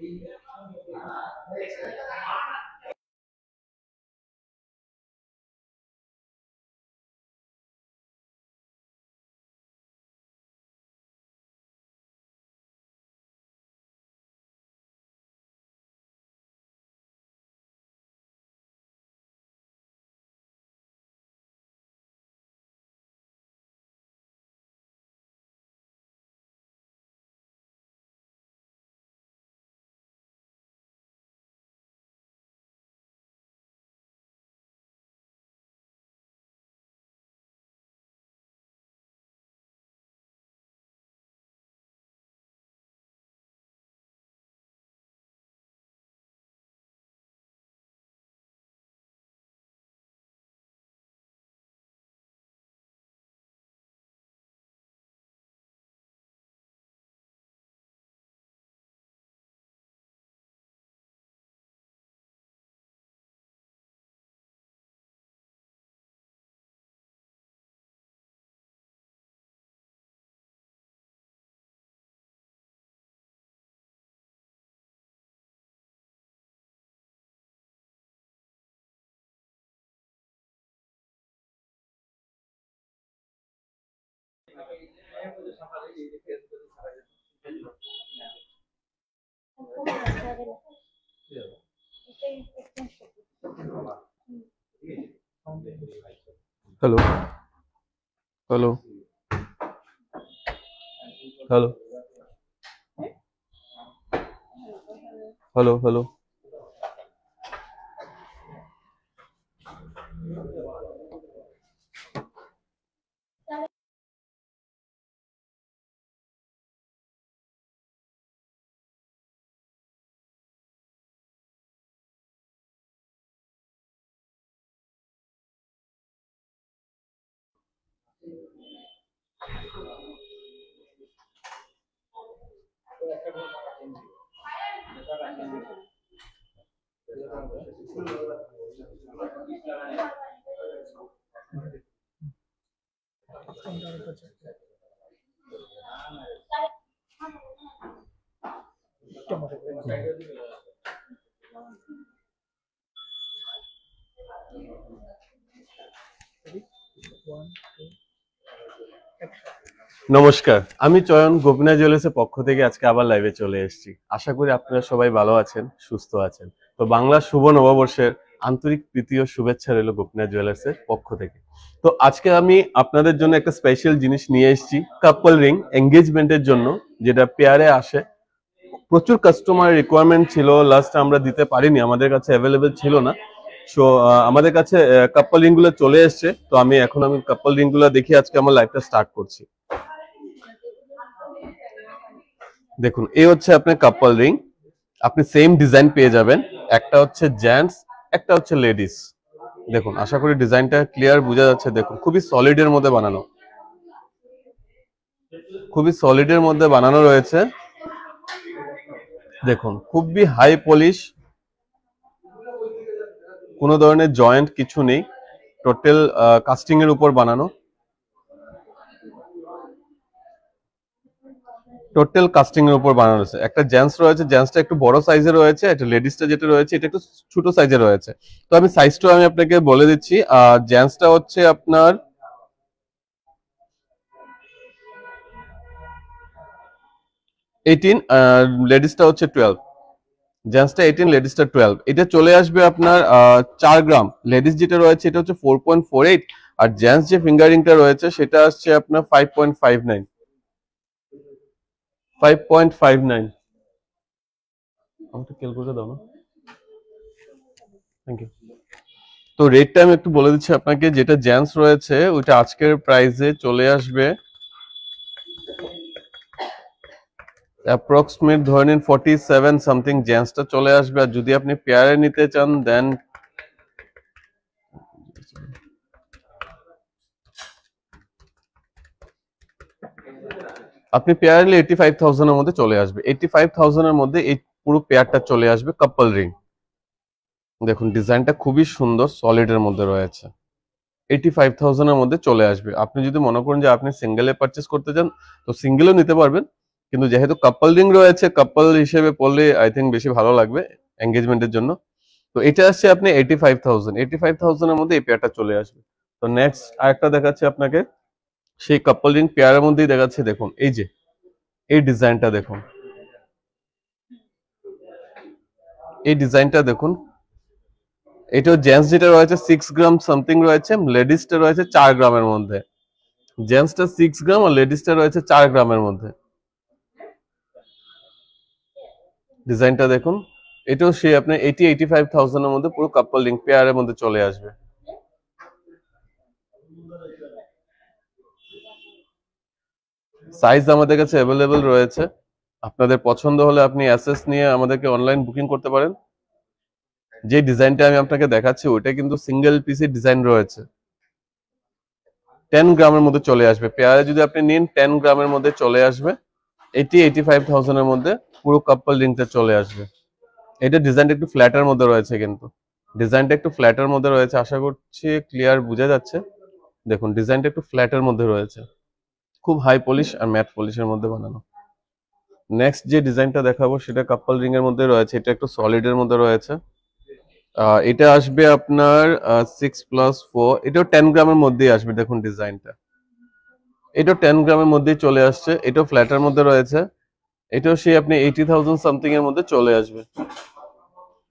Hello hello hello hello hello নমস্কার, আমি চয়ন গোপীনাথ জুয়েলার্সের পক্ষ থেকে আজকে আবার লাইভে চলে এসেছি। আশা করি আপনারা সবাই ভালো আছেন, সুস্থ আছেন। তো বাংলা শুভ নববর্ষের আন্তরিক প্রীতি ও শুভেচ্ছা রইল গোপীনাথ জুয়েলার্সের পক্ষ থেকে। তো আজকে আমি আপনাদের জন্য একটা স্পেশাল জিনিস নিয়ে এসেছি, কাপল রিং এঙ্গেজমেন্টের জন্য, যেটা পেয়ারে আসে। প্রচুর কাস্টমার রিকোয়ারমেন্ট ছিল, লাস্ট আমরা দিতে পারিনি, আমাদের কাছে অ্যাভেলেবেল ছিল না। সো আমাদের কাছে কাপল রিং গুলো চলে এসছে। তো আমি কাপল রিং গুলো দেখি আজকে আমার লাইভটা স্টার্ট করছি। দেখুন, এই হচ্ছে আপনার কাপল রিং। আপনি সেম ডিজাইন পেয়ে যাবেন, একটা হচ্ছে জেন্টস, একটা হচ্ছে লেডিস। দেখুন, আশা করি ডিজাইনটা ক্লিয়ার বোঝা যাচ্ছে। দেখুন, খুবই সলিডের মধ্যে বানানো, খুবই সলিডের মধ্যে বানানো রয়েছে। দেখুন, খুবই হাই পলিশ, কোনো ধরনের জয়েন্ট কিছু নেই, টোটাল কাস্টিং এর উপর বানানো। টোটাল কাস্টিং এর উপর বানানো হয়েছে। একটা জেন্টস রয়েছে, জেন্টসটা একটু বড় সাইজের রয়েছে, এটা লেডিসটা যেটা রয়েছে এটা একটু ছোট সাইজের রয়েছে। তো আমি সাইজটা আমি আপনাকে বলে দিচ্ছি। জেন্টসটা হচ্ছে আপনার 18, লেডিসটা হচ্ছে 12। জেন্টসটা 18, লেডিসটা 12। এটা চলে আসবে আপনার 4 গ্রাম। লেডিস যেটা রয়েছে এটা হচ্ছে 4.48, আর জেন্টস যে ফিঙ্গারিংটা রয়েছে সেটা আসছে আপনার 5.59। 5.59। আমাকে ক্যালকুলেটর দাও না, থ্যাংক ইউ। তো রেটটা আমি একটু বলে দিচ্ছি আপনাকে। যেটা জেন্টস রয়েছে ওইটা আজকের প্রাইসে চলে আসবে অ্যাপ্রক্সিমেট ধরে নিন 47 সামথিং জেন্টসটা চলে আসবে। আর যদি আপনি পেয়ারে নিতে চান দেন আপনি পেয়ার নিলে 85,000 এর মধ্যে চলে আসবে। 85,000 এর মধ্যে এই পুরো পেয়ারটা চলে আসবে কাপল রিং। দেখুন, ডিজাইনটা খুবই সুন্দর, সলিড এর মধ্যে রয়েছে। 85,000 এর মধ্যে চলে আসবে। আপনি যদি মনে করেন যে আপনি সিঙ্গেলে পারচেস করতে চান তো সিঙ্গেলও নিতে পারবেন, কিন্তু যেহেতু কাপল রিং রয়েছে, কাপল হিসেবে পরলে আই থিঙ্ক বেশি ভালো লাগবে এঙ্গেজমেন্টের জন্য। তো এটা আসছে আপনি 85,000, 85,000 এর মধ্যে এই পেয়ারটা চলে আসবে। তো নেক্সট আরেকটা দেখাচ্ছি আপনাকে, সেই কাপল রিং পেয়ারের মধ্যেই দেখাচ্ছে। দেখুন এই যে এই ডিজাইনটা দেখুন, এই ডিজাইনটা দেখুন। এটা জেন্টস যেটা রয়েছে 6 গ্রাম সামথিং রয়েছে, লেডিসটা রয়েছে 4 গ্রামের মধ্যে। জেন্টসটা 6 গ্রাম আর লেডিসটা রয়েছে 4 গ্রামের মধ্যে। ডিজাইনটা দেখুন, এটাও সেই আপনার 85,000 এর মধ্যে পুরো কাপল রিং পেয়ারের মধ্যে চলে আসবে। সাইজ আমাদের কাছে অ্যাভেলেবেল রয়েছে, আপনাদের পছন্দ হলে আপনি অ্যাসেস নিয়ে আমাদেরকে অনলাইন বুকিং করতে পারেন। যে ডিজাইনটা আমি আপনাকে দেখাচ্ছি ওইটা কিন্তু সিঙ্গেল পিসের ডিজাইন রয়েছে, 10 গ্রামের মধ্যে চলে আসবে। পেয়ারে যদি আপনি নিন 10 গ্রামের মধ্যে চলে আসবে, 85,000 এর মধ্যে পুরো কাপল রিংটা চলে আসবে। এটা ডিজাইনটা একটু ফ্ল্যাটের মধ্যে রয়েছে, কিন্তু ডিজাইনটা একটু ফ্ল্যাটের মধ্যে রয়েছে, আশা করছি ক্লিয়ার বোঝা যাচ্ছে। দেখুন ডিজাইনটা একটু ফ্ল্যাটের মধ্যে রয়েছে, খুব হাই পলিশ আর ম্যাট পলিশের মধ্যে বানানো। নেক্সট যে ডিজাইনটা দেখাবো সেটা কাপল রিং এর মধ্যে রয়েছে, এটা একটু সলিডের মধ্যে রয়েছে। এটা আসবে আপনার 6+4, এটাও 10 গ্রামের মধ্যেই আসবে। দেখুন ডিজাইনটা, এটাও 10 গ্রামের মধ্যেই চলে আসছে, এটাও ফ্ল্যাটের মধ্যে রয়েছে। এটাও সেই আপনি 80,000 সামথিং এর মধ্যে চলে আসবে।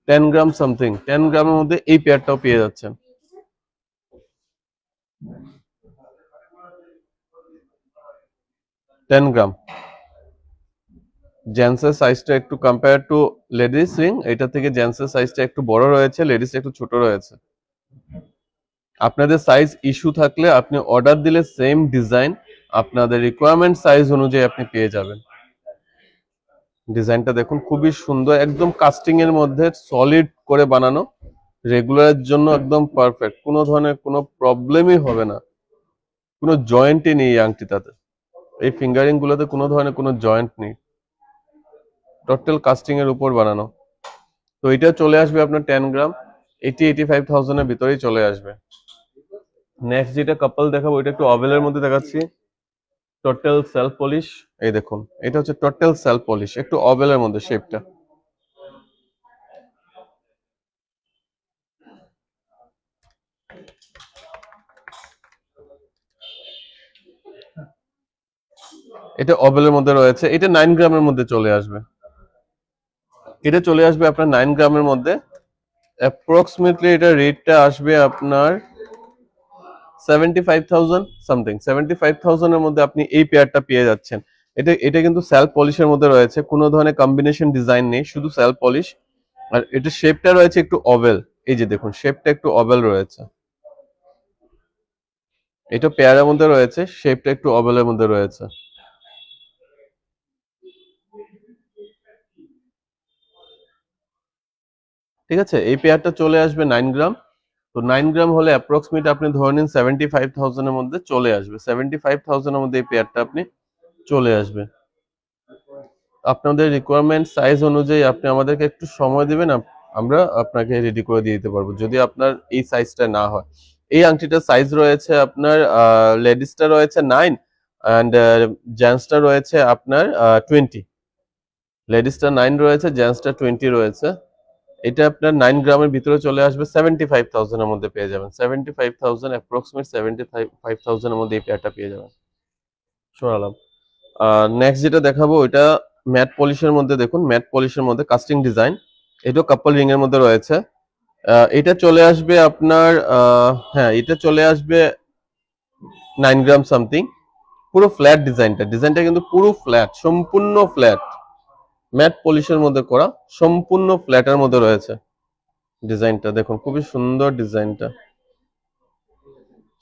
10 গ্রাম সামথিং, 10 গ্রামের মধ্যে এই পেয়ারটাও পেয়ে যাচ্ছেন। টেন গ্রাম জেন্টসের সাইজটা একটু কম্পেয়ার টু লেডিস রিং, এটা থেকে জেন্টসের সাইজটা একটু বড় রয়েছে, লেডিস একটু ছোট রয়েছে। আপনাদের সাইজ ইস্যু থাকলে আপনি অর্ডার দিলে সেম ডিজাইন আপনাদের রিকোয়ারমেন্ট সাইজ অনুযায়ী আপনি পেয়ে যাবেন। ডিজাইনটা দেখুন খুবই সুন্দর, একদম কাস্টিং এর মধ্যে সলিড করে বানানো, রেগুলারের জন্য একদম পারফেক্ট, কোনো ধরনের কোনো প্রবলেমই হবে না, কোনো জয়েন্টই নেই এই আংটিটাতে। এই ফিঙ্গারিং গুলোতে কোনো ধরনের কোনো জয়েন্ট নেই, টোটাল কাস্টিং এর উপর বানানো। তো এটা চলে আসবে আপনার 10 গ্রাম, 85,000 এর ভিতরেই চলে আসবে। নেক্সট যেটা কাপল দেখাবো এটা একটু অভেলের মধ্যে দেখাচ্ছি, টোটাল সেলফ পলিশ। এই দেখুন এটা হচ্ছে টোটাল সেলফ পলিশ, একটু অভেলের মধ্যে শেপটা। এটা অভেলের মধ্যে রয়েছে, এটা 9 গ্রামের মধ্যে চলে আসবে। এটা চলে আসবে আপনার 9 গ্রামের মধ্যে। অ্যাপ্রক্সিমেটলি এটা রেটটা আসবে আপনার 75,000 সামথিং, 75,000 এর মধ্যে আপনি এই পেয়ারটা পেয়ে যাচ্ছেন। এটা কিন্তু সেলফ পলিশের মধ্যে রয়েছে, কোনো ধরনের কম্বিনেশন ডিজাইন নেই, শুধু সেলফ পলিশ। আর এটা শেপটা রয়েছে একটু অভেল, এই যে দেখুন শেপটা একটু অভেল রয়েছে। এটা পেয়ারের মধ্যে রয়েছে, শেপটা একটু অভেলের মধ্যে রয়েছে। ঠিক আছে, এই পেয়ারটা চলে আসবে 9 গ্রাম। তো 9 গ্রাম হলে অ্যাপ্রক্সিমেট আপনি ধরে নিন 75,000 এর মধ্যে চলে আসবে। 75,000 এর মধ্যে এই পেয়ারটা আপনি চলে আসবে। আপনাদের রিকোয়ারমেন্ট সাইজ অনুযায়ী আপনি আমাদেরকে একটু সময় দিবেন, আমরা আপনাকে রেডি করে দিয়ে দিতে পারবো যদি আপনার এই সাইজটা না হয়। এই আংটিটার সাইজ রয়েছে আপনার লেডিসটা রয়েছে 9 অ্যান্ড জেন্টসটা রয়েছে আপনার 20। লেডিসটা 9 রয়েছে, জেন্টসটা 20 রয়েছে। এটা আপনার 9 গ্রামের ভিতরে চলে আসবে, 75,000 এর মধ্যে পেয়ে যাবেন। 75,000 অ্যাপ্রক্সিমেট 75,000 এর মধ্যে এই পেয়ারটা পেয়ে যাবেন। সরালাম। নেক্সট যেটা দেখাবো ওইটা ম্যাট পলিশের মধ্যে। দেখুন ম্যাট পলিশের মধ্যে কাস্টিং ডিজাইন, এটাও কাপল রিং এর মধ্যে রয়েছে। এটা চলে আসবে আপনার হ্যাঁ এটা চলে আসবে 9 গ্রাম সামথিং। পুরো ফ্ল্যাট ডিজাইনটা কিন্তু পুরো ফ্ল্যাট, সম্পূর্ণ ফ্ল্যাট, ম্যাট পলিশের মধ্যে করা, সম্পূর্ণ ফ্ল্যাটের মধ্যে রয়েছে। ডিজাইনটা দেখুন খুবই সুন্দর, ডিজাইনটা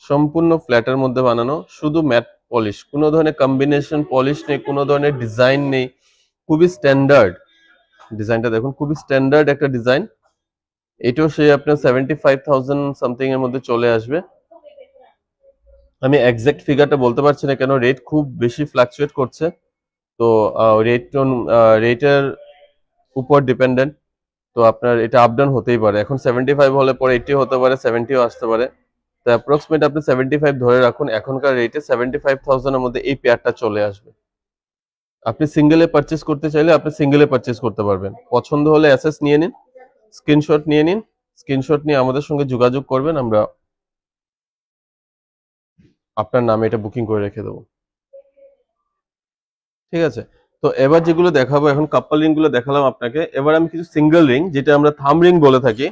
সম্পূর্ণ ফ্ল্যাটের মধ্যে বানানো, শুধু ম্যাট পলিশ, কোনো ধরনের কম্বিনেশন পলিশ নেই, কোনো ধরনের ডিজাইন নেই, খুবই স্ট্যান্ডার্ড। ডিজাইনটা দেখুন খুবই স্ট্যান্ডার্ড একটা ডিজাইন। এটাও সেই আপনার 75,000 সামথিং এর মধ্যে চলে আসবে। আমি এক্সাক্ট ফিগারটা বলতে পারছি না, কেন রেট খুব বেশি ফ্লাকচুয়েট করছে। তো রেটের উপর ডিপেন্ডেন্ট, তো আপনার এটা আপ ডাউন হতেই পারে। এখন 75 হলে পরে 80 হতে পারে, 70ও আসতে পারে। তো অ্যাপ্রক্সিমেট আপনি 75 ধরে রাখুন, এখনকার রেটে 75,000 এর মধ্যে এই পেয়ারটা চলে আসবে। আপনি সিঙ্গেলে পারচেজ করতে চাইলে আপনি সিঙ্গেলে পারচেজ করতে পারবেন। পছন্দ হলে অ্যাসেস নিয়ে নিন, স্ক্রিনশট নিয়ে নিন, স্ক্রিনশট নিয়ে আমাদের সঙ্গে যোগাযোগ করবেন, আমরা আপনার নামে এটা বুকিং করে রেখে দেবো। ঠিক আছে, তো এবার যেগুলো দেখাবো, এখন কাপল রিং গুলো দেখালাম আপনাকে, এবার আমি কিছু সিঙ্গেল রিং, যেটা আমরা থাম রিং বলে থাকি,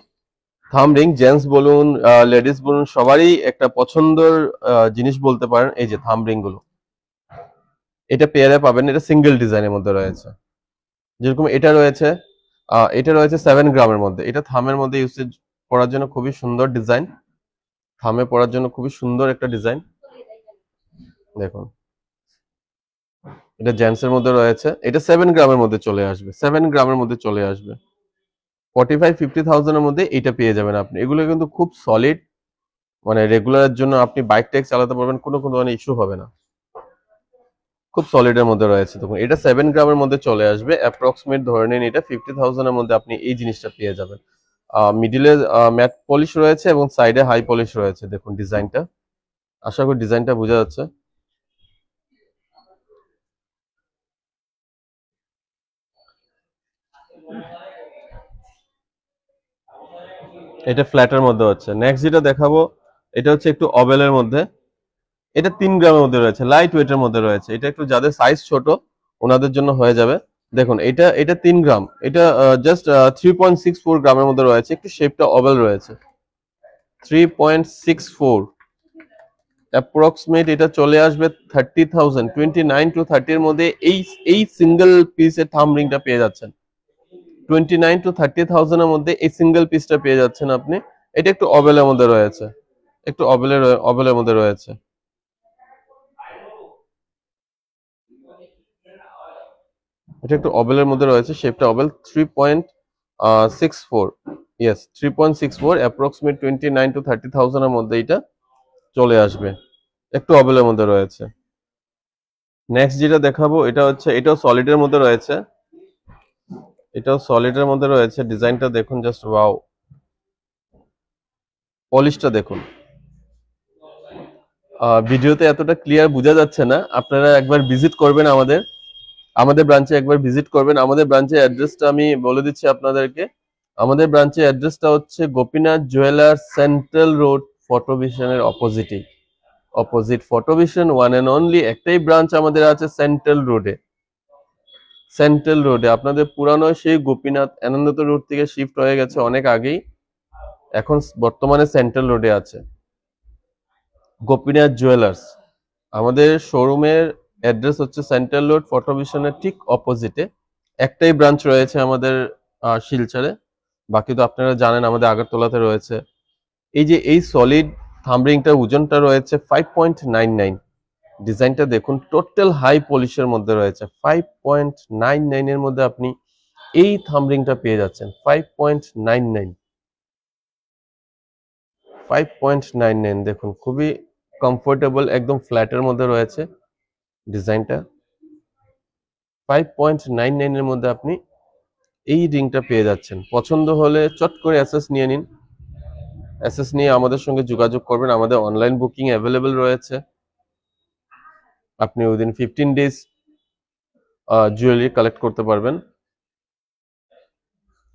থাম রিং জেন্টস বলুন লেডিস বলুন সবারই একটা পছন্দের জিনিস বলতে পারেন, এই যে থাম রিং গুলো, এটা পেয়ারে পাবেন, এটা সিঙ্গেল ডিজাইনের মধ্যে রয়েছে। যেরকম এটা রয়েছে, এটা রয়েছে 7 গ্রামের মধ্যে, এটা থামের মধ্যে ইউসেজ করার জন্য খুবই সুন্দর ডিজাইন, থামে পরার জন্য খুবই সুন্দর একটা ডিজাইন। দেখুন এটা জেন্টস এর মধ্যে রয়েছে, এটা 7 গ্রামের মধ্যে চলে আসবে, 7 গ্রামের মধ্যে চলে আসবে, 45-50,000 এর মধ্যে এটা পেয়ে যাবেন আপনি। এগুলো কিন্তু খুব সলিড, মানে রেগুলারের জন্য আপনি বাইক টাইক চালাতে পারবেন, কোনো ধরনের ইস্যু হবে না, খুব সলিড এর মধ্যে রয়েছে। তখন এটা 7 গ্রামের মধ্যে চলে আসবে, অ্যাপ্রক্সিমেট ধরে নিন এটা 50,000 এর মধ্যে আপনি এই জিনিসটা পেয়ে যাবেন। মিডিলে ম্যাট পলিশ রয়েছে এবং সাইডে হাই পলিশ রয়েছে। দেখুন ডিজাইনটা, আশা করি ডিজাইনটা বোঝা যাচ্ছে। এটা ফ্ল্যাটের মধ্যে হচ্ছে। নেক্সট যেটা দেখাবো, এটা হচ্ছে একটু অবেলের মধ্যে, এটা 3 গ্রামের মধ্যে রয়েছে, লাইট ওয়েটের মধ্যে রয়েছে, এটা একটু যাদের সাইজ ছোট ওনাদের জন্য হয়ে যাবে। দেখুন এটা এটা 3 গ্রাম, এটা জাস্ট 3.64 গ্রামের মধ্যে রয়েছে, একটু শেপটা অবেল রয়েছে। 3.64 অ্যাপ্রক্সিমেট এটা চলে আসবে 30,000, 29 to 30 এর মধ্যে এই এই সিঙ্গেল পিসের থাম রিংটা পেয়ে যাচ্ছেন। 29 to 30,000 এর মধ্যে এই সিঙ্গেল পিসটা পেয়ে যাচ্ছেন আপনি। এটা একটু অবেলের মধ্যে রয়েছে, একটু অবেলের মধ্যে রয়েছে। এটা একটু অবেলের মধ্যে রয়েছে, শেপটা অবেল। 3.64, ইয়েস 3.64 অ্যাপ্রক্সিমেট 29 to 30,000 এর মধ্যে এটা চলে আসবে, একটু অবেলের মধ্যে রয়েছে। নেক্সট যেটা দেখাবো, এটা হচ্ছে, এটাও সলিডের মধ্যে রয়েছে, এটাও সলিডের মধ্যে রয়েছে। ডিজাইনটা দেখুন, জাস্ট ওয়াও, পলিশটা দেখুন। ভিডিওতে এতটা ক্লিয়ার বোঝা যাচ্ছে না, আপনারা একবার ভিজিট করবেন আমাদের আমাদের ব্রাঞ্চে, একবার ভিজিট করবেন। আমাদের ব্রাঞ্চের অ্যাড্রেসটা আমি বলে দিচ্ছি আপনাদেরকে। আমাদের ব্রাঞ্চের অ্যাড্রেসটা হচ্ছে গোপীনাথ জুয়েলার্স, সেন্ট্রাল রোড, ফটোভিশনের opposite Photovision, one and only একটাই ব্রাঞ্চ আমাদের আছে সেন্ট্রাল রোডে। সেন্ট্রাল রোডে আপনাদের পুরানো সেই গোপীনাথ আনন্দত রোড থেকে শিফট হয়ে গেছে অনেক আগেই, এখন বর্তমানে সেন্ট্রাল রোডে আছে গোপীনাথ জুয়েলার্স। আমাদের শোরুমের অ্যাড্রেস হচ্ছে সেন্ট্রাল রোড, ফটোভিশনের ঠিক অপোজিটে। একটাই ব্রাঞ্চ রয়েছে আমাদের শিলচরে, বাকি তো আপনারা জানেন আমাদের আগরতলাতে রয়েছে। এই যে এই সলিড থাম্বরিংটার ওজনটা রয়েছে 5.99, ডিজাইনটা দেখুন, টোটাল হাই পলিশের মধ্যে রয়েছে। 5.99 এর মধ্যে আপনি এই থাম্বরিংটা পেয়ে যাচ্ছেন। 5.99, 5.99 দেখুন, খুবই কমফোর্টেবল, একদম ফ্ল্যাটের মধ্যে রয়েছে ডিজাইনটা। 5.99 এর মধ্যে আপনি এই রিংটা পেয়ে যাচ্ছেন। পছন্দ হলে চট করে অ্যাসেস নিয়ে নিন, অ্যাসেস নিয়ে আমাদের সঙ্গে যোগাযোগ করবেন। আমাদের অনলাইন বুকিং অ্যাভেলেবেল রয়েছে, আপনি উইদিন 15 ডেজ জুয়েলারি কালেক্ট করতে পারবেন।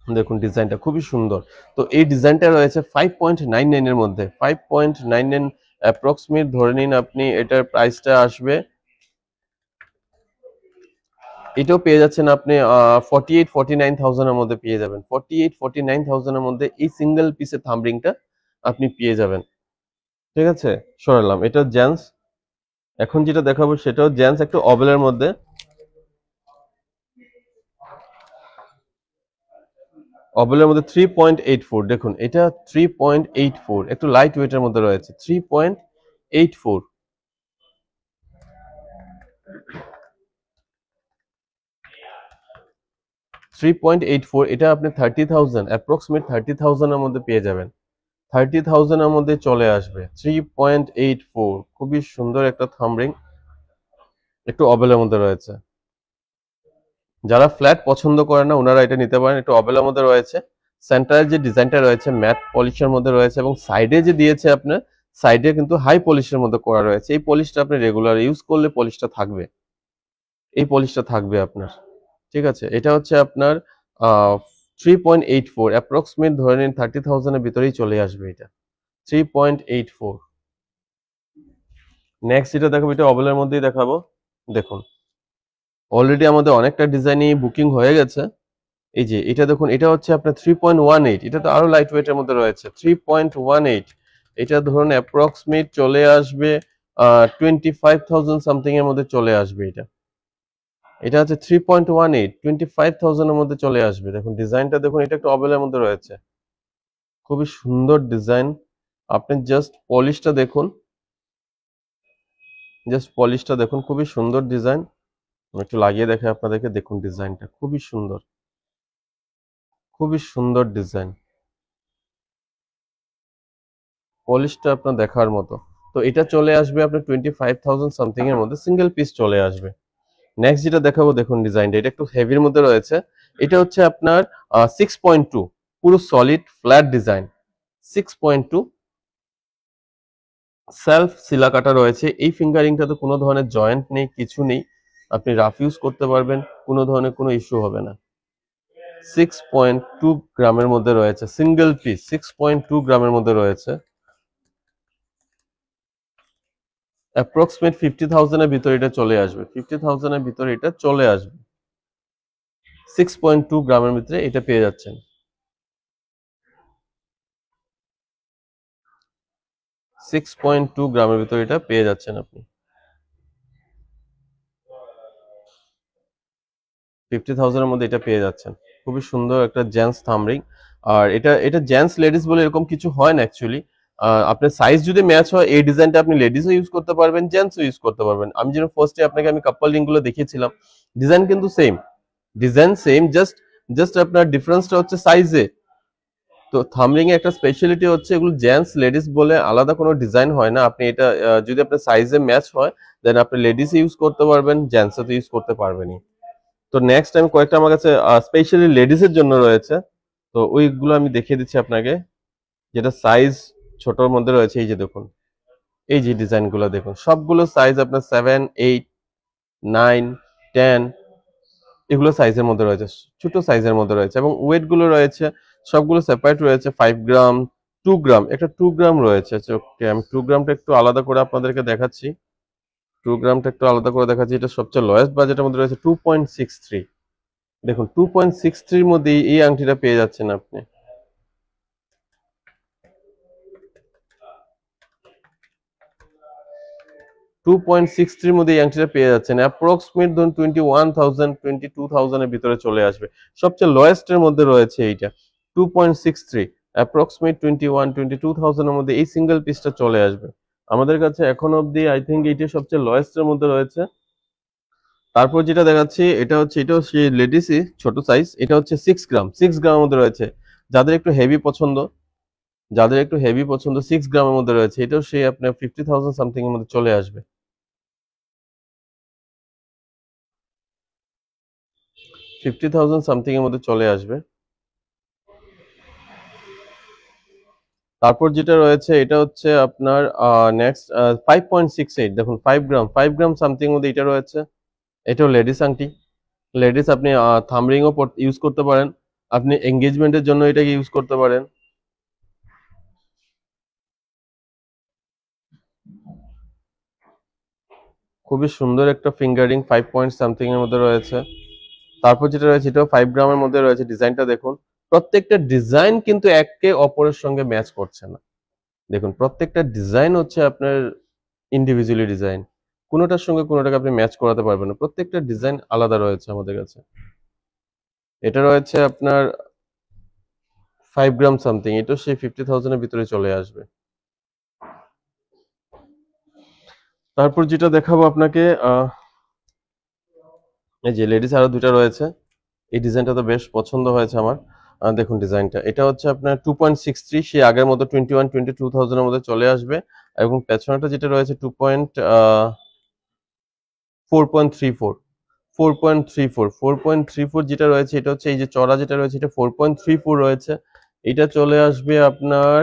দেখুন ডিজাইনটা খুবই সুন্দর। তো এই ডিজাইনটা রয়েছে 5.99 এর মধ্যে। 5.99 অ্যাপ্রক্সিমেট ধরে নিন আপনি, এটার প্রাইসটা আসবে, এটাও পেয়ে যাচ্ছেন আপনি 48-49,000 এর মধ্যে পেয়ে যাবেন। 48-49,000 এর মধ্যে এই সিঙ্গেল পিসের থাম্বরিংটা আপনি পেয়ে যাবেন। ঠিক আছে, সরালাম। এটা জেন্টস। এখন যেটা দেখাবো সেটাও জেন্টস, একটু অবেলের মধ্যে। অবেলের মধ্যে 3.84, দেখুন এটা 3.84, একটু লাইট ওয়েটের মধ্যে রয়েছে। 3.84, 3.84, এটা আপনি 30,000, অ্যাপ্রক্সিমেট 30,000 এর মধ্যে পেয়ে যাবেন। 30,000 এর মধ্যে চলে আসবে। 3.84, খুবই সুন্দর একটা থাম্বরিং, একটু অবেলের মধ্যে রয়েছে। যারা ফ্ল্যাট পছন্দ করে না ওনারা এটা নিতে পারেন, একটু অবেলের মধ্যে রয়েছে। সেন্টারের যে ডিজাইনটা রয়েছে ম্যাট পলিশের মধ্যে রয়েছে, এবং সাইডে যে দিয়েছে আপনার, সাইডে কিন্তু হাই পলিশের মধ্যে করা রয়েছে। এই পলিশটা আপনি রেগুলার ইউজ করলে পলিশটা থাকবে। এই পলিশটা থাকবে আপনার, ঠিক আছে। এটা হচ্ছে আপনার 3.84, অ্যাপ্রক্সিমেট ধরে নিন 30,000-এর ভিতরেই চলে আসবে এটা, 3.84। নেক্সট যেটা দেখাবো, এটা অবেলের মধ্যেই দেখাবো। দেখুন অলরেডি আমাদের অনেকটা ডিজাইনই বুকিং হয়ে গেছে। এই যে এটা দেখুন, এটা হচ্ছে আপনার 3.18, এটা তো আরো লাইট ওয়েটের মধ্যে রয়েছে। 3.18, এটা ধরুন অ্যাপ্রক্সিমেট চলে আসবে 25,000 সামথিং এর মধ্যে চলে আসবে এটা। এটা হচ্ছে 3.18, 25,000 এর মধ্যে চলে আসবে। দেখুন ডিজাইনটা দেখুন, এটা একটু অবেলের মধ্যে রয়েছে, খুবই সুন্দর ডিজাইন। আপনি জাস্ট পলিশটা দেখুন, জাস্ট পলিশটা দেখুন, খুবই সুন্দর ডিজাইন। একটু লাগিয়ে দেখে আপনাদেরকে, দেখুন ডিজাইনটা খুবই সুন্দর, খুবই সুন্দর ডিজাইন, পলিশটা আপনার দেখার মতো। তো এটা চলে আসবে আপনার 25,000 সামথিং এর মধ্যে, সিঙ্গেল পিস চলে আসবে। নেক্সট যেটা দেখাবো, দেখুন ডিজাইনটা, এটা একটু হেভির মধ্যে রয়েছে। এটা হচ্ছে আপনার 6.2, পুরো সলিড ফ্ল্যাট ডিজাইন, 6.2, সেলফ সিলা কাটা রয়েছে। এই ফিঙ্গারিংটাতে কোনো ধরনের জয়েন্ট নেই, কিছু নেই, আপনি রাফ ইউজ করতে পারবেন, কোনো ধরনের কোনো ইস্যু হবে না। 6.2 গ্রামের মধ্যে রয়েছে, সিঙ্গেল পিস 6.2 গ্রামের মধ্যে রয়েছে। অ্যাপ্রক্সিমেট 50,000 এর ভিতরে এটা চলে আসবে, 50,000 এর ভিতরে এটা চলে আসবে। 6.2 গ্রামের ভিতরে এটা পেয়ে যাচ্ছেন। 6.2 গ্রামের ভিতরে এটা পেয়ে যাচ্ছেন আপনি, 50,000 এর মধ্যে এটা পেয়ে যাচ্ছেন। খুবই সুন্দর একটা জেন্টস থামরিং। আর এটা এটা জেন্টস লেডিস বলে এরকম কিছু হয় না অ্যাকচুয়ালি। আপনার সাইজ যদি ম্যাচ হয়, এই ডিজাইনটা আপনি লেডিসও ইউজ করতে পারবেন, জেন্টসও ইউজ করতে পারবেন। আমি যেন ফার্স্টে আপনাকে আমি কাপল রিং গুলো দেখিয়েছিলাম, ডিজাইন কিন্তু same, design same, just just আপনার ডিফারেন্সটা হচ্ছে সাইজে। তো থামরিং এর একটা স্পেশালিটি হচ্ছে, এগুলো জেন্টস লেডিস বলে আলাদা কোনো ডিজাইন হয় না। আপনি এটা যদি আপনার সাইজে ম্যাচ হয়, দেন আপনি লেডিস ইউজ করতে পারবেন, জেন্টসও তো ইউজ করতে পারবেনই। তো নেক্সট আমি কয়েকটা আমার কাছে স্পেশালি লেডিস এর জন্য রয়েছে, তো ওইগুলো আমি দেখিয়ে দিচ্ছি আপনাকে, যেটা সাইজ ছোটর মধ্যে রয়েছে। এই যে দেখুন, এই যে ডিজাইনগুলো দেখুন, সবগুলো সাইজ আপনার 7, 8, 9, 10 এগুলো সাইজের মধ্যে রয়েছে, ছোট সাইজের মধ্যে রয়েছে। এবং ওয়েট গুলো রয়েছে সবগুলো সেপারেট রয়েছে, 5 গ্রাম, 2 গ্রাম, একটা 2 গ্রাম রয়েছে। ওকে, আমি 2 গ্রামটা একটু আলাদা করে আপনাদেরকে দেখাচ্ছি, 2 গ্রামটা একটু আলাদা করে দেখাচ্ছি। এটা সবচেয়ে লোয়েস্ট বাজেটের মধ্যে রয়েছে 2.63। দেখুন 2.63 মধ্যে এই আংটিটা পেয়ে যাচ্ছেন আপনি। 2.63 মধ্যে এই আংটিটা পেয়ে যাচ্ছেন, অ্যাপ্রক্সিমেট ধরুন 21,000, 22,000 এর ভিতরে চলে আসবে। সবচেয়ে লোয়েস্ট এর মধ্যে রয়েছে এইটা 2.63, অ্যাপ্রক্সিমেট 21, 22,000 এর মধ্যে এই সিঙ্গেল পিসটা চলে আসবে আমাদের কাছে এখন অবধি। আই থিঙ্ক এইটা সবচেয়ে লোয়েস্ট এর মধ্যে রয়েছে। তারপর যেটা দেখাচ্ছি, এটা হচ্ছে, এটাও সেই লেডিসই ছোট সাইজ। এটা হচ্ছে 6 গ্রাম, 6 গ্রামের মধ্যে রয়েছে। যাদের একটু হেভি পছন্দ, যাদের একটু হেভি পছন্দ, 6 গ্রামের মধ্যে রয়েছে। এটাও সেই আপনার 50,000 সামথিং এর মধ্যে চলে আসবে, 50,000 সামথিং এর মধ্যে চলে আসবে। তারপর যেটা রয়েছে, এটা হচ্ছে আপনার নেক্সট 5.68, দেখুন 5 গ্রাম, 5 গ্রাম সামথিং এর মধ্যে এটা রয়েছে। এটাও লেডিস আংটি, লেডিস আপনি থামরিংও ইউজ করতে পারেন, আপনি এঙ্গেজমেন্টের জন্য এটাকে ইউজ করতে পারেন। খুবই সুন্দর একটা ফিঙ্গারিং, 5 পয়েন্ট সামথিং এর মধ্যে রয়েছে। তারপর যেটা রয়েছে, এটাও 5 গ্রামের মধ্যে রয়েছে। ডিজাইনটা দেখুন, প্রত্যেকটা ডিজাইন কিন্তু একে অপরের সঙ্গে ম্যাচ করছে না। দেখুন প্রত্যেকটা ডিজাইন হচ্ছে আপনার ইন্ডিভিজুয়ালি ডিজাইন, কোনোটার সঙ্গে কোনোটাকে আপনি ম্যাচ করাতে পারবেন না, প্রত্যেকটা ডিজাইন আলাদা রয়েছে আমাদের কাছে। এটা রয়েছে আপনার 5 গ্রাম সামথিং, এটা সেই 50,000 এর ভিতরে চলে আসবে। তারপর যেটা দেখাবো আপনাকে, এই যে লেডিস আরো দুইটা রয়েছে। এই ডিজাইনটা তো বেশ পছন্দ হয়েছে আমার। দেখুন ডিজাইনটা, এটা হচ্ছে আপনার 2.63, সেই আগের মতো 21, 22,000 এর মধ্যে চলে আসবে। এবং পেছনেটা যেটা রয়েছে 4.34, 4.34 যেটা রয়েছে, এটা হচ্ছে এই যে চড়া যেটা রয়েছে, এটা 4.34 রয়েছে। এটা চলে আসবে আপনার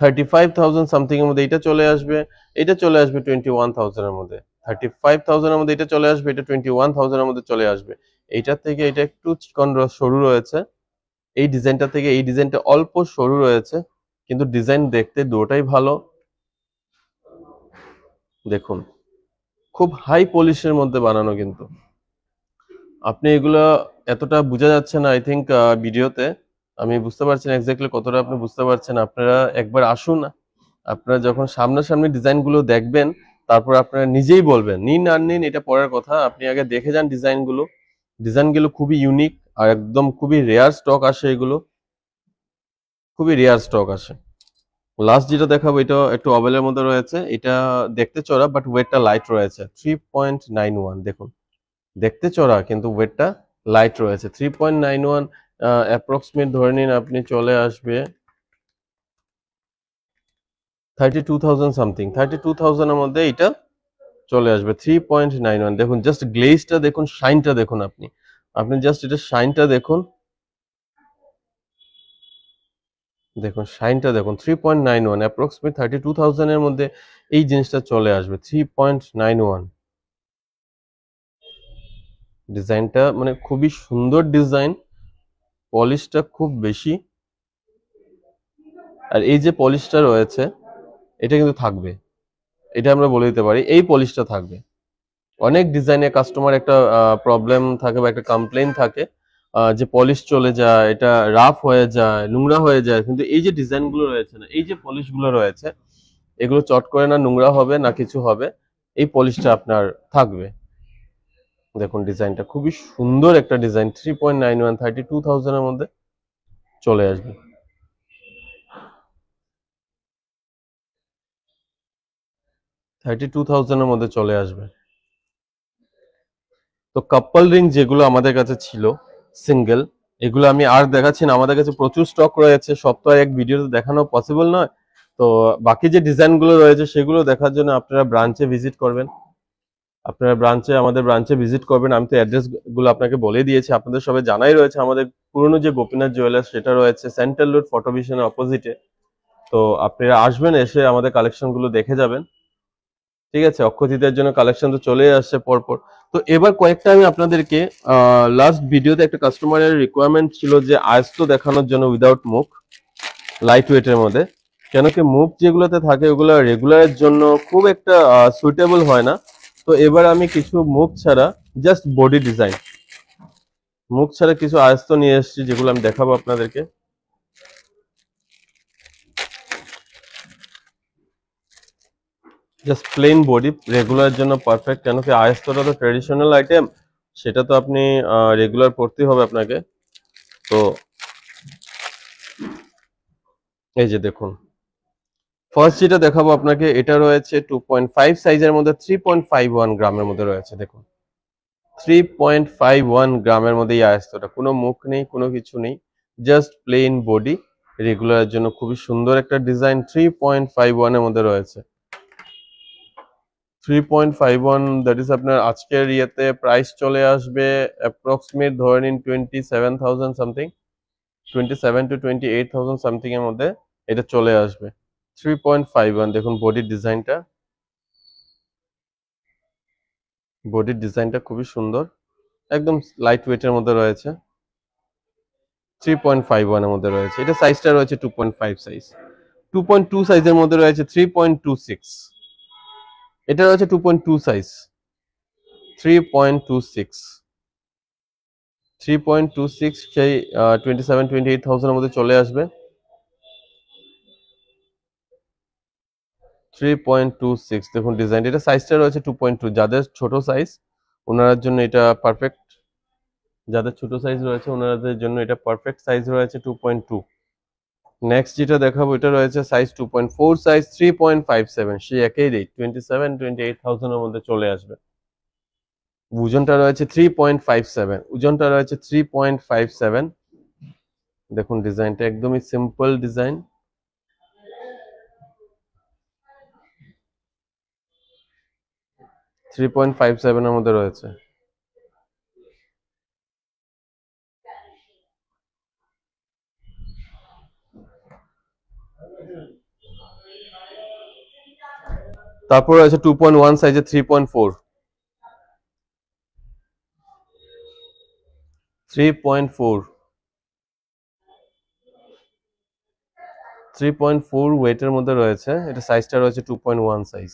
35,000 সামথিং এর মধ্যে এটা চলে আসবে, এটা চলে আসবে 21,000 এর মধ্যে। 35,000 এর মধ্যে এটা চলে আসবে, এটা 21,000 এর মধ্যে চলে আসবে। এইটা থেকে এটা একটু চিকন সরু রয়েছে, এই ডিজাইনটা থেকে এই ডিজাইনটা অল্প সরু রয়েছে, কিন্তু ডিজাইন দেখতে দুটোটাই ভালো। দেখুন খুব হাই পলিশের মধ্যে বানানো, কিন্তু আপনি এগুলো এতটা বোঝা যাচ্ছে না আই থিঙ্ক ভিডিওতে, আমি বুঝতে পারছি না এক্স্যাক্টলি কতটা আপনি বুঝতে পারছেন। আপনারা একবার আসুন, আপনারা যখন সামনাসামনি ডিজাইনগুলো দেখবেন তারপর আপনারা নিজেই বলবেন, নিন আর নিন এটা পরের কথা, আপনি আগে দেখে যান ডিজাইনগুলো। ডিজাইনগুলো খুবই ইউনিক আর একদম খুবই রেয়ার স্টক আসে, এগুলো খুবই রেয়ার স্টক আসে। লাস্ট যেটা দেখাবো এটা একটু অবেলের মধ্যে রয়েছে, এটা দেখতে চড়া বাট ওয়েটটা লাইট রয়েছে 3.91। দেখুন দেখতে চড়া কিন্তু ওয়েটটা লাইট রয়েছে 3.91, অ্যাপ্রক্সিমেট ধরে নিন আপনি চলে আসবে 32,000 সামথিং, 32,000 এর মধ্যে এটা চলে আসবে 3.91। দেখুন জাস্ট গ্লেজটা দেখুন, শাইনটা দেখুন, আপনি আপনি জাস্ট এটা শাইনটা দেখুন, দেখুন শাইনটা দেখুন 3.91, অ্যাপ্রক্সিমেট 32,000 এর মধ্যে এই জিনিসটা চলে আসবে 3.91। ডিজাইনটা মানে খুবই সুন্দর ডিজাইন, পলিশটা খুব বেশি, আর এই যে পলিশটা রয়েছে এটা কিন্তু থাকবে, এটা আমরা বলে দিতে পারি এই পলিশটা থাকবে। অনেক ডিজাইনে কাস্টমার একটা প্রবলেম থাকে বা একটা কমপ্লেইন থাকে যে পলিশ চলে যায়, এটা রাফ হয়ে যায়, নোংরা হয়ে যায়, কিন্তু এই যে ডিজাইনগুলো রয়েছে না, এই যে পলিশগুলো রয়েছে, এগুলো চট করে না নোংরা হবে না কিছু হবে, এই পলিশটা আপনার থাকবে। দেখুন ডিজাইনটা খুবই সুন্দর একটা ডিজাইন, 3.91, 32,000 এর মধ্যে চলে আসবে। 32,000 এর মধ্যে চলে আসবে। তো কাপল রিং যেগুলো আমাদের কাছে ছিল সিঙ্গেল, এগুলো আমি আর দেখাচ্ছি না, আমাদের কাছে প্রচুর স্টক রয়েছে, সব তো আর এক ভিডিওতে দেখানো পসিবল নয়। তো বাকি যে ডিজাইনগুলো রয়েছে সেগুলো দেখার জন্য আপনারা ব্রাঞ্চে ভিজিট করবেন, আপনারা ব্রাঞ্চে আমাদের ব্রাঞ্চে ভিজিট করবেন। আমি তো অ্যাড্রেস গুলো আপনাকে বলে দিয়েছি, আপনাদের সবাই জানাই রয়েছে। আমাদের পুরনো যে গোপীনাথ জুয়েলার্স সেটা রয়েছে সেন্ট্রাল রোড ফটোভিশনের অপোজিটে। তো আপনারা আসবেন, এসে আমাদের কালেকশন গুলো দেখে যাবেন। ঠিক আছে, অক্ষয় তৃতীয়ার জন্য কালেকশন তো চলে আসছে পরপর। তো এবার কয়েকটা আমি আপনাদেরকে লাস্ট ভিডিওতে একটা কাস্টমারের রিকোয়ারমেন্ট ছিল যে আয়স্ত দেখানোর জন্য উইদাউট মুখ, লাইট ওয়েটের মধ্যে, কেন কি মুখ যেগুলোতে থাকে ওগুলো রেগুলারের জন্য খুব একটা সুইটেবল হয় না। তো এবার আমি কিছু মুখ ছাড়া জাস্ট বডি ডিজাইন, মুখ ছাড়া কিছু আয়স্ত নিয়ে এসেছি যেগুলো আমি দেখাবো আপনাদেরকে। জাস্ট প্লেন বডি, রেগুলার জন্য পারফেক্ট, কেন কি আয়স্তটা তো ট্রেডিশনাল আইটেম, সেটা তো আপনি রেগুলার পড়তেই হবে আপনাকে। তো এই যে দেখুন ফার্স্ট যেটা দেখাবো আপনাকে, এটা রয়েছে 2.5 সাইজের মধ্যে, 3.51 গ্রামের মধ্যে রয়েছে। দেখুন 3.51 গ্রামের মধ্যে এই আয়স্তটা, কোনো মুখ নেই কোনো কিছু নেই, জাস্ট প্লেন বডি, রেগুলারের জন্য খুবই সুন্দর একটা ডিজাইন, 3.51 এর মধ্যে রয়েছে। 3.51 দ্যাট ইজ আপনার আজকের ইয়েতে প্রাইস চলে আসবে অ্যাপ্রক্সিমেট ধরে নিন 27,000 সামথিং, 27 to 28,000 সামথিং এর মধ্যে এটা চলে আসবে। 3.51, দেখুন বডির ডিজাইনটা, বডির ডিজাইনটা খুবই সুন্দর, একদম লাইট ওয়েটের মধ্যে রয়েছে, 3.51 এর মধ্যে রয়েছে। এটা সাইজটা রয়েছে 2.5 সাইজ, 2.2 সাইজের মধ্যে রয়েছে 3.26, এটা রয়েছে 2.2 সাইজ 3.26, 3.26 সেই 27-28,000 এর মধ্যে চলে আসবে। 3.26 দেখুন ডিজাইন, এটা সাইজটা রয়েছে 2.2, যাদের ছোট সাইজ ওনার জন্য এটা পারফেক্ট, যাদের ছোট সাইজ রয়েছে ওনাদের জন্য এটা পারফেক্ট সাইজ রয়েছে 2.2। নেক্সট যেটা দেখাবো এটা রয়েছে সাইজ 2.4 সাইজ 3.57, সেই একই রেট 27-28,000 এর মধ্যে চলে আসবে। ওজনটা রয়েছে 3.57, ওজনটা রয়েছে 3.57। দেখুন ডিজাইনটা একদমই সিম্পল ডিজাইন, 3.57 এর মধ্যে রয়েছে। তারপর আছে 2.1 সাইজে 3.4 3.4 ওয়েটের মধ্যে রয়েছে, এটা সাইজটা রয়েছে 2.1 সাইজ,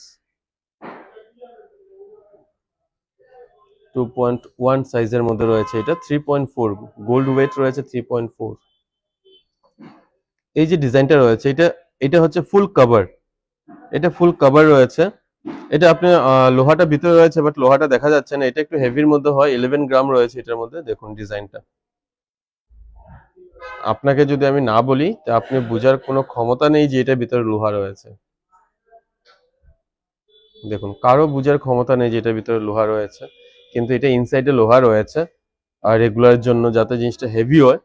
2.1 সাইজের মধ্যে রয়েছে এটা, 3.4 গোল্ড ওয়েট রয়েছে 3.4। এই যে ডিজাইনটা রয়েছে এটা এটা হচ্ছে ফুল কভার, এটা ফুল কভার রয়েছে। এটা আপনি লোহাটা ভিতরে রয়েছে বাট লোহাটা দেখা যাচ্ছে না, এটা একটু হেভির মধ্যে হয়, 11 গ্রাম রয়েছে এটার মধ্যে। দেখুন ডিজাইনটা, আপনাকে যদি আমি না বলি তা আপনি বোঝার কোনো ক্ষমতা নেই যে এটার ভিতরে লোহা রয়েছে। দেখুন কারো বোঝার ক্ষমতা নেই যে এটার ভিতরে লোহা রয়েছে, কিন্তু এটা ইনসাইডে লোহা রয়েছে আর রেগুলার জন্য যাতে জিনিসটা হেভি হয়।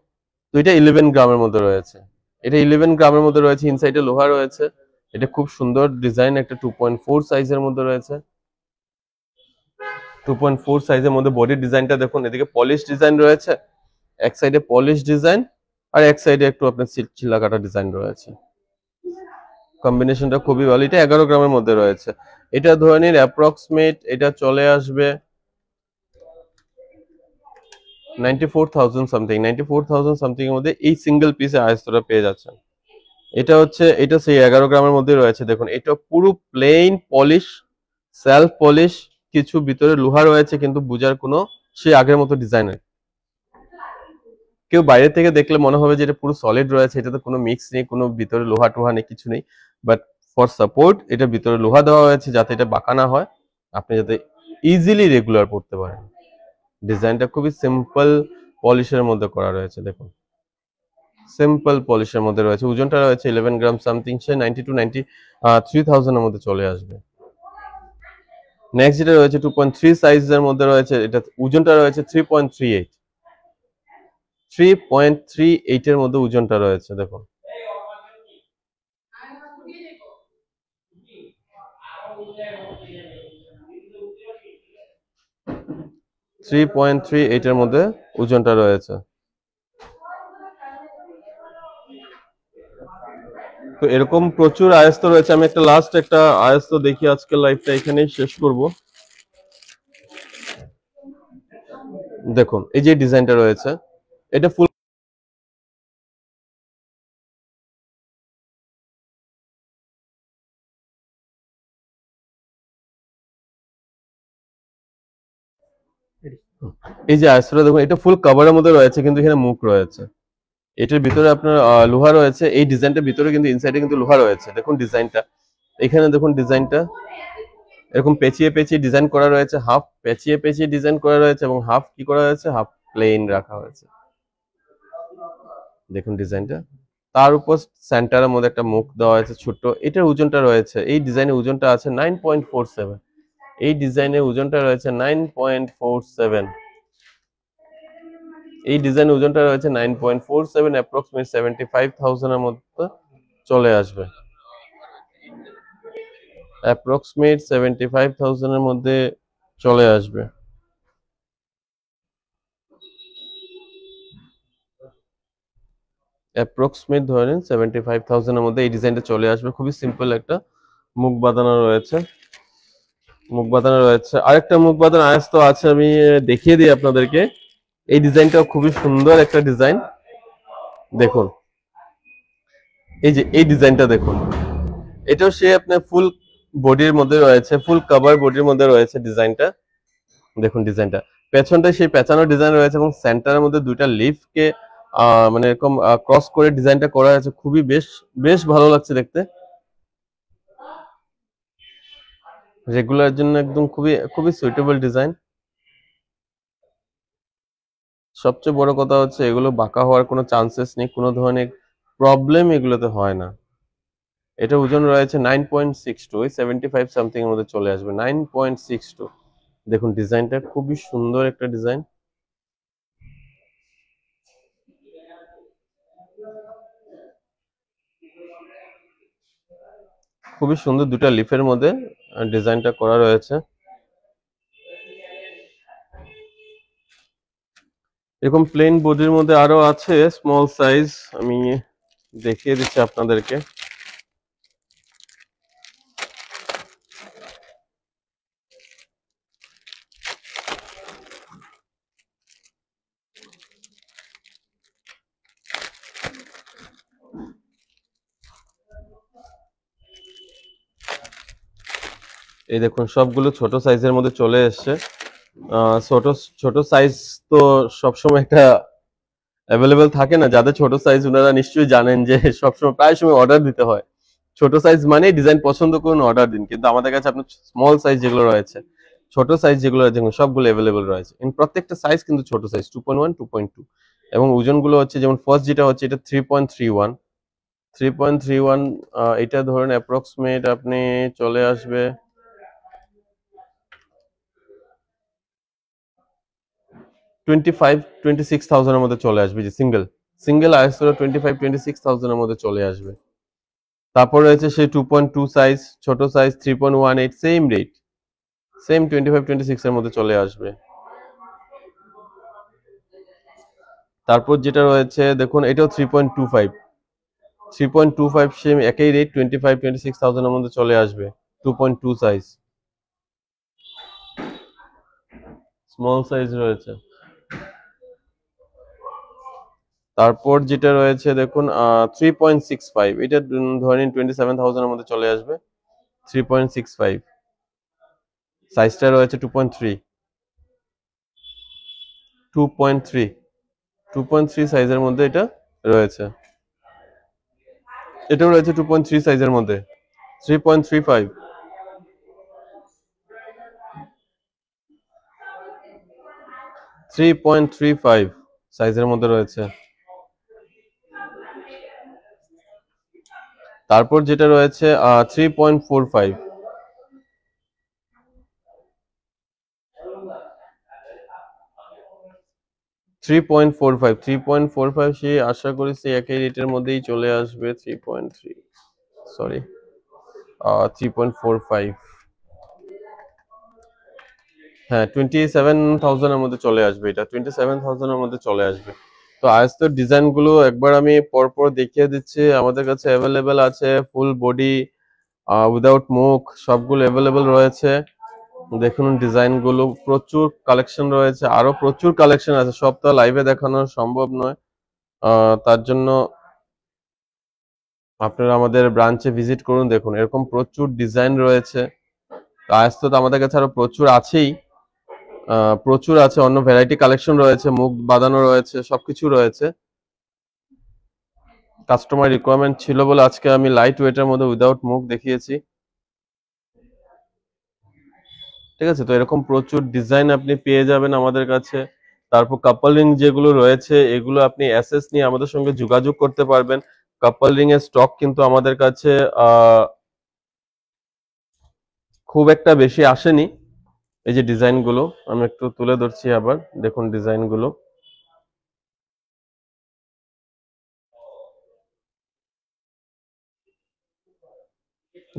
তো এটা 11 গ্রামের মধ্যে রয়েছে, এটা 11 গ্রামের মধ্যে রয়েছে, ইনসাইডে লোহা রয়েছে। এটা খুব সুন্দর ডিজাইন, একটা 2.4 সাইজের মধ্যে রয়েছে, 2.4 সাইজের মধ্যে। বডির ডিজাইনটা দেখুন, এদিকে পলিশ ডিজাইন রয়েছে, এক সাইডে পলিশ ডিজাইন আর এক সাইডে একটু আপনার চিল্লা কাটা ডিজাইন রয়েছে। কম্বিনেশনটা খুবই ভালো। এটা 11 গ্রামের মধ্যে রয়েছে। এটা ধরে নিন অ্যাপ্রক্সিমেট এটা চলে আসবে 94,000 সামথিং, 94,000 সামথিং এর মধ্যে এই সিঙ্গেল পিসে আয়স্তটা পেয়ে যাচ্ছেন। এটা হচ্ছে এটা সেই 11 গ্রামের মধ্যে রয়েছে। দেখুন এটা পুরো প্লেন পলিশ, সেলফ পলিশ, কিছু ভিতরে লোহা রয়েছে কিন্তু বুঝার কোনো সেই আগের মতো ডিজাইনের। কেউ বাইরে থেকে দেখলে মনে হবে যে এটা পুরো সলিড রয়েছে, এটাতে কোনো মিক্স নেই, কোনো ভিতরে লোহা টোহা নেই, কিছু নেই। বাট ফর সাপোর্ট এটা ভিতরে লোহা দেওয়া হয়েছে যাতে এটা বাঁকা না হয়, আপনি যাতে ইজিলি রেগুলার পড়তে পারেন। ডিজাইনটা খুবই সিম্পল পলিশের মধ্যে করা রয়েছে। দেখুন সিম্পল পলিশের মধ্যে রয়েছে, ওজনটা রয়েছে 11 গ্রাম সামথিং, সে 90 to 93,000 এর মধ্যে চলে আসবে। নেক্সট যেটা রয়েছে 2.3 সাইজের মধ্যে রয়েছে, এটা ওজনটা রয়েছে 3.38 এর মধ্যে ওজনটা রয়েছে। দেখুন 3.38 এর মধ্যে ওজনটা রয়েছে। তো এরকম প্রচুর আয়স্ত রয়েছে। আমি একটা লাস্ট একটা আয়স্ত দেখি, আজকের লাইভটা এখানেই শেষ করব। দেখুন এই যে ডিজাইনটা রয়েছে, এটা ফুল এই যে আয়স্তটা দেখুন, এটা ফুল কভারের মধ্যে রয়েছে কিন্তু এখানে মুখ রয়েছে। এটার ভিতরে আপনার লোহা রয়েছে, এই ডিজাইনটার ভিতরে কিন্তু ইনসাইডে কিন্তু লোহা রয়েছে। দেখুন ডিজাইনটা, এখানে দেখুন ডিজাইনটা এরকম পেঁচিয়ে পেঁচিয়ে ডিজাইন করা রয়েছে, হাফ পেঁচিয়ে পেঁচিয়ে ডিজাইন করা রয়েছে এবং হাফ কি করা হয়েছে, হাফ প্লেন রাখা হয়েছে। দেখুন ডিজাইনটা, তার উপর সেন্টারের মধ্যে একটা মুখ দেওয়া হয়েছে ছোট্ট। এটার ওজনটা রয়েছে, এই ডিজাইনের ওজনটা আছে 9.47, এই ডিজাইনের ওজনটা রয়েছে 9.47, এই ডিজাইনের ওজনটা রয়েছে 9.47, অ্যাপ্রক্সিমেট 75,000 এর মধ্যে চলে আসবে, অ্যাপ্রক্সিমেট 75,000 এর মধ্যে চলে আসবে। অ্যাপ্রক্সিমেট ধরেন 75,000 এর মধ্যে এই ডিজাইনটা চলে আসবে। খুবই সিম্পল একটা মুখ বাঁধানো রয়েছে, মুখ বাঁধানো রয়েছে। আরেকটা মুখ বাঁধানো আয়স্ত আছে, আমি দেখিয়ে দিই আপনাদেরকে। এই ডিজাইনটাও খুবই সুন্দর একটা ডিজাইন। দেখুন এই যে এই ডিজাইনটা দেখুন, এটাও সে আপনার ফুল বডির মধ্যে রয়েছে, ফুল কভার বডির মধ্যে রয়েছে ডিজাইনটা। দেখুন ডিজাইনটা পেছনটায় সেই পেঁচানো ডিজাইন রয়েছে এবং সেন্টারের মধ্যে দুইটা লিফকে মানে এরকম ক্রস করে ডিজাইনটা করা হয়েছে। খুবই বেশ বেশ ভালো লাগছে দেখতে, রেগুলার জন্য একদম খুবই খুবই সুইটেবল ডিজাইন। সবচেয়ে বড় কথা হচ্ছে এগুলো বাঁকা হওয়ার কোনো চান্সেস নেই, কোনো ধরনের প্রবলেম এগুলোতে হয় না। এটা ওজন রয়েছে 9.62, 75 সামথিং এর মধ্যে চলে আসবে, 9.62। দেখুন ডিজাইনটা খুবই সুন্দর একটা ডিজাইন, খুবই সুন্দর। দুটা লিফের মধ্যে ডিজাইনটা করা রয়েছে। এরকম প্লেন বডির মধ্যে আরো আছে স্মল সাইজ, আমি দেখিয়ে দিচ্ছি আপনাদেরকে। এই দেখুন সবগুলো ছোট সাইজের মধ্যে চলে এসছে। ছোট ছোট সাইজ তো সবসময় একটা অ্যাভেলেবেল থাকে না। যাদের ছোট সাইজ ওনারা নিশ্চয়ই জানেন যে সবসময় প্রায় সময় অর্ডার দিতে হয়। ছোট সাইজ মানে ডিজাইন পছন্দ করুন, অর্ডার দিন। কিন্তু আমাদের কাছে আপনার স্মল সাইজ যেগুলো রয়েছে, ছোট সাইজ যেগুলো রয়েছে সবগুলো অ্যাভেলেবেল রয়েছে। প্রত্যেকটা সাইজ কিন্তু ছোট সাইজ 2.1, 2.2 এবং ওজনগুলো হচ্ছে যেমন ফার্স্ট যেটা হচ্ছে এটা 3.31, 3.31। এটা ধরেন অ্যাপ্রক্সিমেট আপনি চলে আসবে 25-26,000 এর মধ্যে চলে আসবে। যে সিঙ্গেল সিঙ্গেল আইএসও 25-26,000 এর মধ্যে চলে আসবে। তারপর রয়েছে সেই 2.2 সাইজ, ছোট সাইজ 3.18, সেম রেট, সেম 25-26 এর মধ্যে চলে আসবে। তারপর যেটা রয়েছে দেখুন এটাও 3.25 সেম একই রেট, 25-26,000 এর মধ্যে চলে আসবে, 2.2 সাইজ, স্মল সাইজ রয়েছে। তারপর যেটা রয়েছে দেখুন 3.65, এটা ধরেন 27,000 এর মধ্যে চলে আসবে, 3.65 সাইজটা রয়েছে 2.3 সাইজের মধ্যে এটা রয়েছে। এটাও রয়েছে 2.3 সাইজের মধ্যে, 3.35 3.35 সাইজের মধ্যে রয়েছে। তারপর যেটা রয়েছে 3.45, 3.45 সে আশা করি সে একই রেটের মধ্যেই চলে আসবে। 3.3, সরি 3.45, হ্যাঁ 27,000 এর মধ্যে চলে আসবে, এটা 27,000 এর মধ্যে চলে আসবে। তো আয়স্তর ডিজাইন গুলো একবার আমি পরপর দেখিয়ে দিচ্ছি। আমাদের কাছে অ্যাভেলেবেল আছে ফুল বডি উইদাউট মুখ, সবগুলো অ্যাভেলেবেল রয়েছে। দেখুন ডিজাইন গুলো প্রচুর কালেকশন রয়েছে, আরো প্রচুর কালেকশন আছে, সব তো লাইভে দেখানো সম্ভব নয়। তার জন্য আপনারা আমাদের ব্রাঞ্চে ভিজিট করুন। দেখুন এরকম প্রচুর ডিজাইন রয়েছে। আয়স্ত তো আমাদের কাছে আরো প্রচুর আছেই, প্রচুর আছে, অন্য ভ্যারাইটি কালেকশন রয়েছে, মুখ বাঁধানো রয়েছে, সবকিছু রয়েছে। কাস্টমার রিকোয়ারমেন্ট ছিল বলে আজকে আমি লাইট ওয়েটের মধ্যে উইদাউট মুখ দেখিয়েছি। ঠিক আছে, তো এরকম প্রচুর ডিজাইন আপনি পেয়ে যাবেন আমাদের কাছে। তারপর কাপল রিং যেগুলো রয়েছে এগুলো আপনি অ্যাসেস নিয়ে আমাদের সঙ্গে যোগাযোগ করতে পারবেন। কাপল রিং এর স্টক কিন্তু আমাদের কাছে খুব একটা বেশি আসেনি। এই যে ডিজাইন গুলো আমি একটু তুলে ধরছি আবার, দেখুন ডিজাইন গুলো,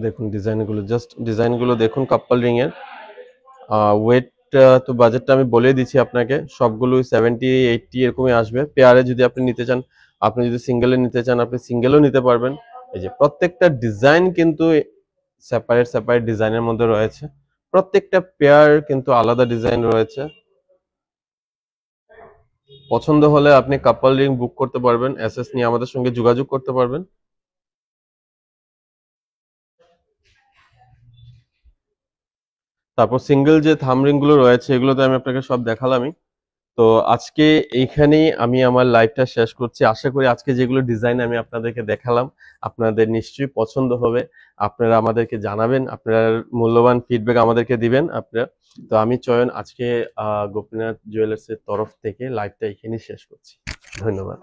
দেখুন ডিজাইন গুলো, জাস্ট ডিজাইন গুলো দেখুন। কাপল রিং এর ওয়েট তো বাজেটটা আমি বলে দিচ্ছি আপনাকে, সবগুলো 70-80 এরকমই আসবে। পেয়ারে যদি আপনি নিতে চান, আপনি যদি সিঙ্গেলে নিতে চান আপনি সিঙ্গেলও নিতে পারবেন। এই যে প্রত্যেকটা ডিজাইন কিন্তু সেপারেট সেপারেট ডিজাইনের মধ্যে রয়েছে, প্রত্যেকটা পেয়ার কিন্তু আলাদা ডিজাইন রয়েছে। পছন্দ হলে আপনি কাপল রিং বুক করতে পারবেন, এসএস নিয়ে আমাদের সঙ্গে যোগাযোগ করতে পারবেন। তারপর সিঙ্গেল যে থাম রিং গুলো রয়েছে এগুলো তো আমি আপনাকে সব দেখালামই। তো আজকে এইখানেই আমি আমার লাইভটা শেষ করছি। আশা করি আজকে যেগুলো ডিজাইন আমি আপনাদেরকে দেখালাম আপনাদের নিশ্চয়ই পছন্দ হবে। আপনারা আমাদেরকে জানাবেন, আপনার মূল্যবান ফিডব্যাক আমাদেরকে দিবেন আপনারা। তো আমি চয়ন আজকে গোপীনাথ জুয়েলার্স এর তরফ থেকে লাইভটা এখানেই শেষ করছি। ধন্যবাদ।